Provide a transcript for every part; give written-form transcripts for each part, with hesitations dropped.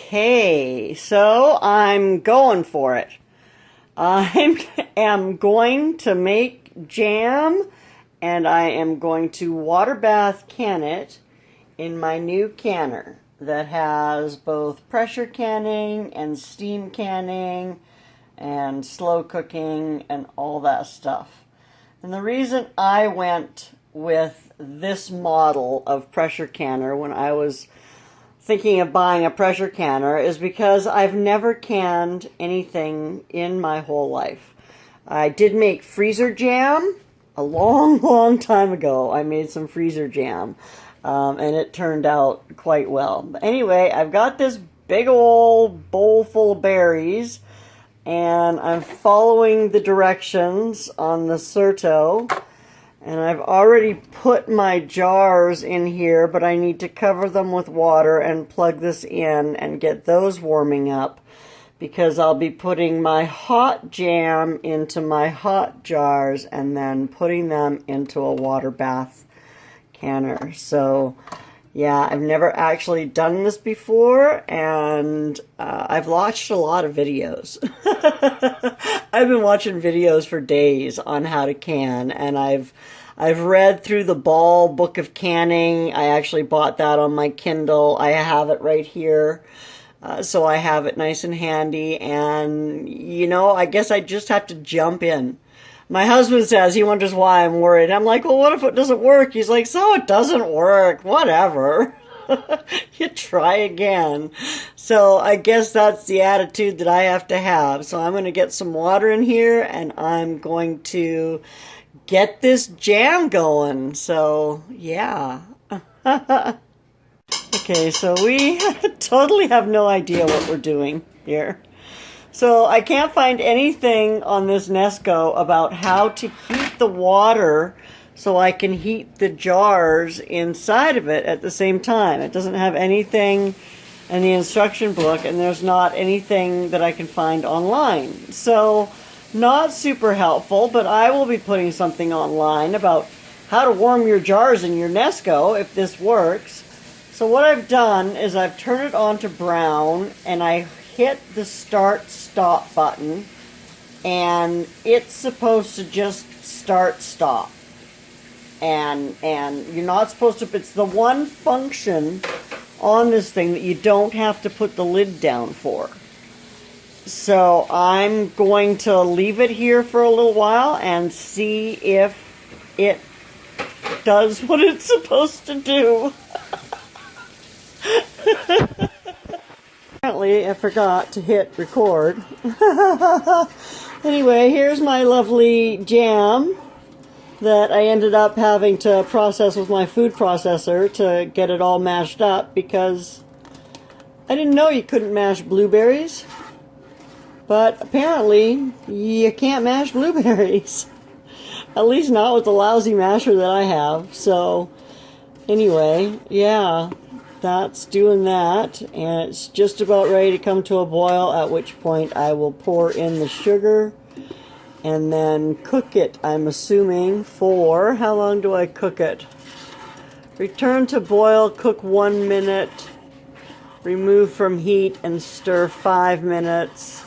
Okay, so I'm going for it. I am going to make jam, and I am going to water bath can it in my new canner that has both pressure canning and steam canning and slow cooking and all that stuff. And the reason I went with this model of pressure canner when I was thinking of buying a pressure canner is because I've never canned anything in my whole life. I did make freezer jam a long time ago. I made some freezer jam, and it turned out quite well. But anyway, I've got this big old bowl full of berries, and I'm following the directions on the Certo. And I've already put my jars in here, but I need to cover them with water and plug this in and get those warming up, because I'll be putting my hot jam into my hot jars and then putting them into a water bath canner. So yeah, I've never actually done this before, and I've watched a lot of videos. I've been watching videos for days on how to can, and I've read through the Ball Book of Canning. I actually bought that on my Kindle. I have it right here, so I have it nice and handy, and, you know, I guess I just have to jump in. My husband says, he wonders why I'm worried. I'm like, well, what if it doesn't work? He's like, so it doesn't work, whatever. You try again. So I guess that's the attitude that I have to have. So I'm going to get some water in here, and I'm going to get this jam going. So yeah. Okay, so we totally have no idea what we're doing here. So I can't find anything on this Nesco about how to heat the water so I can heat the jars inside of it at the same time. It doesn't have anything in the instruction book, and there's not anything that I can find online. So not super helpful, but I will be putting something online about how to warm your jars in your Nesco if this works. So what I've done is I've turned it on to brown, and I hit the start-stop button, and it's supposed to just start-stop. And you're not supposed to, it's the one function on this thing that you don't have to put the lid down for. So I'm going to leave it here for a little while and see if it does what it's supposed to do. Apparently I forgot to hit record. Anyway, here's my lovely jam that I ended up having to process with my food processor to get it all mashed up, because I didn't know you couldn't mash blueberries, but apparently you can't mash blueberries. At least not with the lousy masher that I have. So anyway, yeah, that's doing that, and it's just about ready to come to a boil, at which point I will pour in the sugar and then cook it, I'm assuming, for, how long do I cook it? Return to boil, cook 1 minute, remove from heat and stir 5 minutes,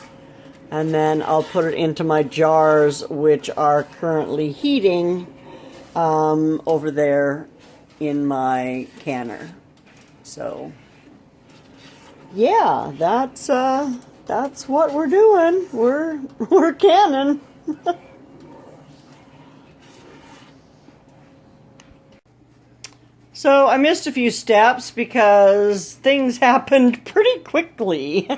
and then I'll put it into my jars, which are currently heating over there in my canner. So yeah, that's what we're doing. We're canning. So I missed a few steps because things happened pretty quickly.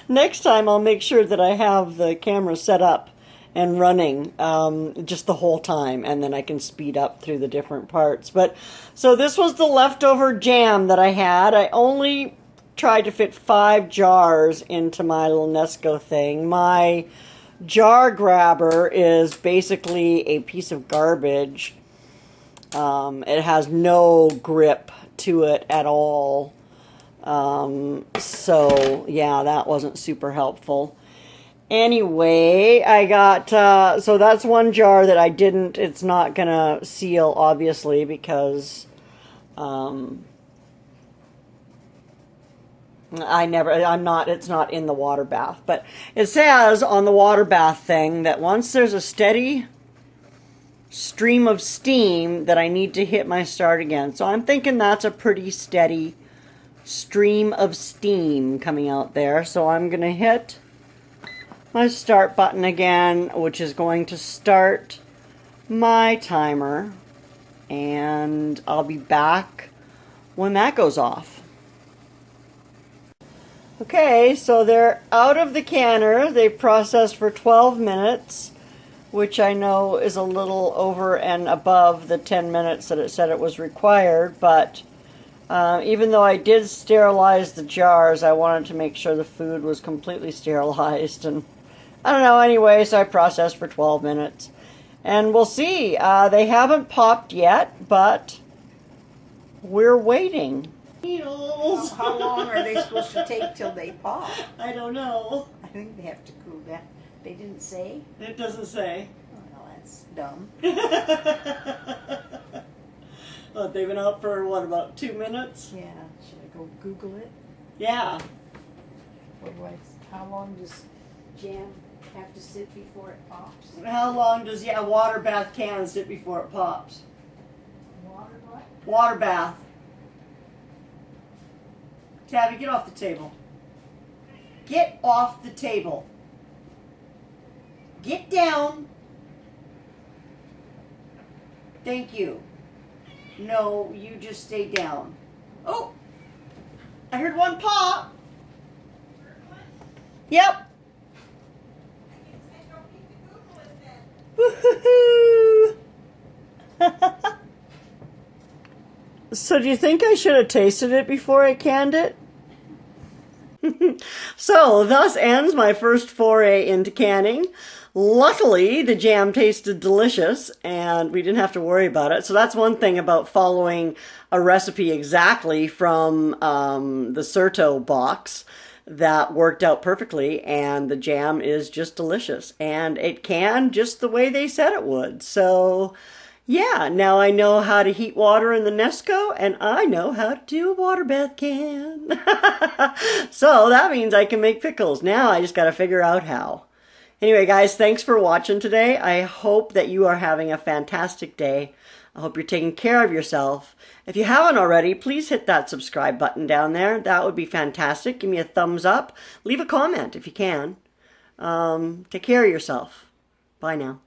Next time I'll make sure that I have the camera set up and running just the whole time, and then I can speed up through the different parts. But so this was the leftover jam that I had. I only tried to fit 5 jars into my little Nesco thing. My jar grabber is basically a piece of garbage. It has no grip to it at all. So yeah, that wasn't super helpful. Anyway, I got, so that's one jar that I didn't, it's not gonna seal, obviously, because, it's not in the water bath. But it says on the water bath thing that once there's a steady stream of steam that I need to hit my start again. So I'm thinking that's a pretty steady stream of steam coming out there. So I'm going to hit my start button again, which is going to start my timer. And I'll be back when that goes off. Okay, so they're out of the canner. They've processed for 12 minutes, which I know is a little over and above the 10 minutes that it said it was required, but even though I did sterilize the jars, I wanted to make sure the food was completely sterilized, and I don't know, anyway, so I processed for 12 minutes. And we'll see. They haven't popped yet, but we're waiting. Needles. How long are they supposed to take till they pop? I don't know. I think they have to cool down. They didn't say? It doesn't say. Oh, no, that's dumb. Well, they've been out for, what, about 2 minutes? Yeah. Should I go Google it? Yeah. How long does jam have to sit before it pops? How long does, a water bath can sit before it pops? Water what? Water bath. Tabby, get off the table. Get off the table. Get down. Thank you. No, you just stay down. Oh, I heard one pop. Yep. Woohoo! So do you think I should have tasted it before I canned it? So, thus ends my first foray into canning. Luckily, the jam tasted delicious, and we didn't have to worry about it. So that's one thing about following a recipe exactly from the Certo box. That worked out perfectly, and the jam is just delicious. And it canned just the way they said it would. So, yeah, now I know how to heat water in the Nesco, and I know how to do a water bath can. So that means I can make pickles. Now I just got to figure out how. Anyway, guys, thanks for watching today. I hope that you are having a fantastic day. I hope you're taking care of yourself. If you haven't already, please hit that subscribe button down there. That would be fantastic. Give me a thumbs up. Leave a comment if you can. Take care of yourself. Bye now.